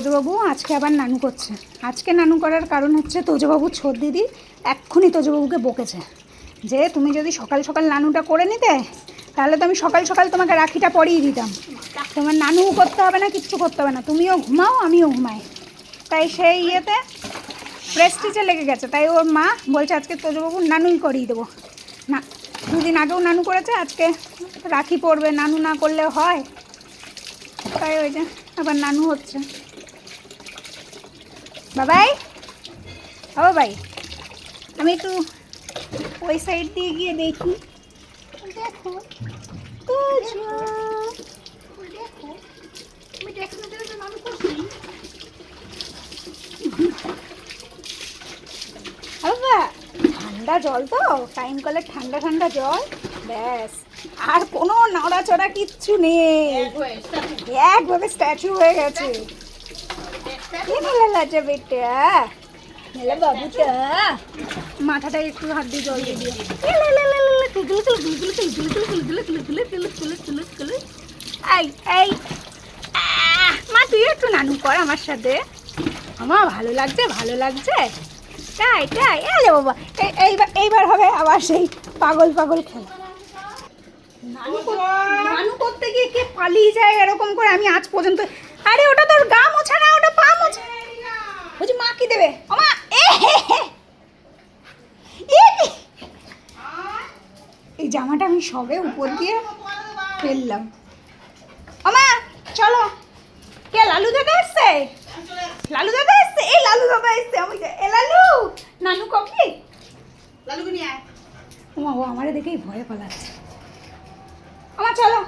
তোজবাবু আজকে আবার নানু করছে। আজকে নানু করার কারণ হচ্ছে তোজবাবু ছোট দিদি এক্ষুনি তোজবাবুকে বকেছে যে তুমি যদি সকাল সকাল নানুটা করে নিতে তাহলে তো আমি সকাল সকাল তোমাকে রাখিটা পরিয়ে দিতাম। তোমার নানুও করতে হবে না, কিচ্ছু করতে হবে না, তুমিও ঘুমাও আমিও ঘুমাই। তাই সেই ইয়েতে প্রেস্টিজে লেগে গেছে, তাই ওর মা বলছে আজকে তোজবাবু নানুই করিয়ে দেবো। না, দুদিন আগেও নানু করেছে, আজকে রাখি পড়বে, নানু না করলে হয়, তাই ওই যে আবার নানু হচ্ছে। বাবাই, ও বাবাই, আমি একটু ওই সাইড দিয়ে গিয়ে দেখি। দেখো বাবা, ঠান্ডা জল তো, টাইম কলে ঠান্ডা ঠান্ডা জল, ব্যাস আর কোনো নড়াচড়া কিচ্ছু নেই, একভাবে স্ট্যাচু হয়ে গেছে। কি ভালো লাগছে বেটা, মেলা বাবুটা, মাথাটা একটু হাত দিয়ে জল দিয়ে দিয়ে এই মা তুই একটু নানু কর আমার সাথে, আমার ভালো লাগছে ভালো লাগছে। তাই তাই, আরে বাবা এইবার হবে আবার সেই পাগল পাগল খেলা। নানু করতে গিয়ে কে পালিয়ে যায় এরকম করে, আমি আজ পর্যন্ত। আরে ওটা তোর গা মোছা না, ওটা পা মোছা। বলছি মা কি দেবে? আমা এই জামাটা আমি সবে উপর দিয়ে ফেললাম। আমা চলো, কে লালু দাদা এসছে? লালু দাদা এসছে, এই লালু দাদা এসছে। আমি এ লালু, নানু কফি লালুকে নিয়ে আয়। ওমা ও আমারে দেখেই ভয়ে পালাচ্ছে। আমার চলো,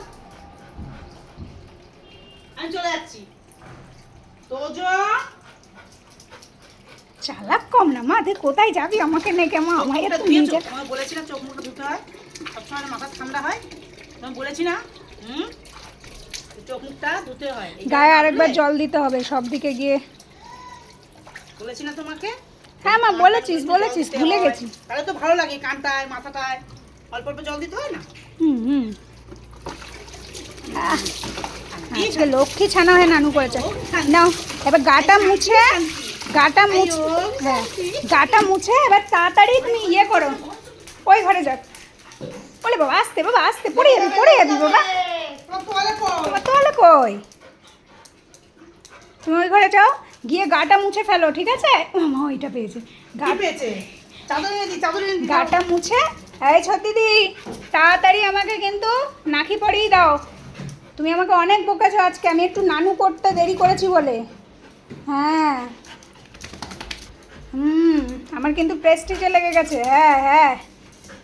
আমি চলে যাচ্ছি। তোজো চালাক কম না মা, তুই কোথায় যাবি আমাকে নেকে? মা আমায় একটু নিয়ে যা। আমি বলেছি না চোখ মুখ ধুতে হয়, সবসময় মাথা ঠান্ডা হয়, আমি বলেছি না? চোখ মুখটা ধুতে হয়, গায়ে আরেকবার জল দিতে হবে সব দিকে গিয়ে। বলেছি না তোমাকে? হ্যাঁ মা বলেছিস বলেছিস, ভুলে গেছি। তাহলে তো ভালো লাগে, কানটায় মাথাটায় অল্প অল্প জল দিতে হয় না? হুম আজকে লক্ষ্মী ছানা হয়ে নানু করেছে। নাও এবার গাটা মুছে, হ্যাঁ গাটা মুছে এবার তাড়াতাড়ি তুমি ইয়ে করো, ওই ঘরে যাও। বলে বাবা আসতে, বাবা আসতে, পড়ে যাবি বাবা। তোমার তোয়ালে কই? তুমি ওই ঘরে যাও, গিয়ে গাটা মুছে ফেলো, ঠিক আছে? মা ওইটা পেয়েছে, গাটা মুছে। এই সত্যি তাড়াতাড়ি আমাকে কিন্তু নাকি পরিয়ে দাও। তুমি আমাকে অনেক বকেছো আজকে, আমি একটু নানু করতে দেরি করেছি বলে। হ্যাঁ আমার কিন্তু প্রেস্টিজে লেগে গেছে। হ্যাঁ হ্যাঁ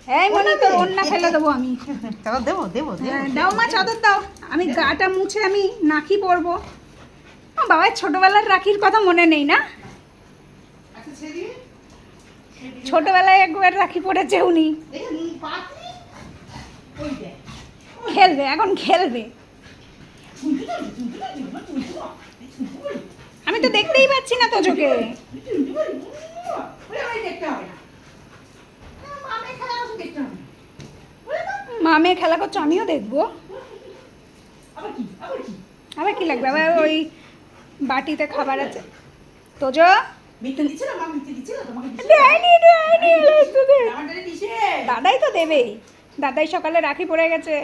হ্যাঁ মনে তো অন্যা ফেলে দেবো আমি। চাদর দেবো দেবো দাও মা চাদর দাও, আমি গাটা মুছে আমি নাকি পরবো। বাবার ছোটবেলার রাখির কথা মনে নেই না? ছোটবেলায় একবার রাখি পড়েছে উনি, খেলবে এখন খেলবে। আমি তো দেখতেই পাচ্ছি না তো চোখে। মামে খেলা করছো, আমিও দেখবো। আবার কি লাগবে? আবার ওই বাটিতে খাবার আছে। তোজো দাদাই তো দেবেই, দাদাই সকালে রাখি পড়ে গেছে,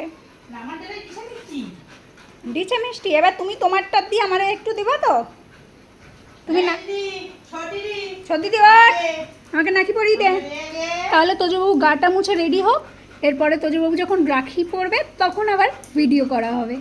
দিচ্ছে মিষ্টি। এবার তুমি তোমারটা দিয়ে আমার একটু দিবা তো? তুমি না সত্যি দিবা, আমাকে নাকি পরিয়ে দে। তাহলে তোজবাবু গাটা মুছে রেডি হোক, এরপরে তোজবাবু যখন রাখি পরবে তখন আবার ভিডিও করা হবে।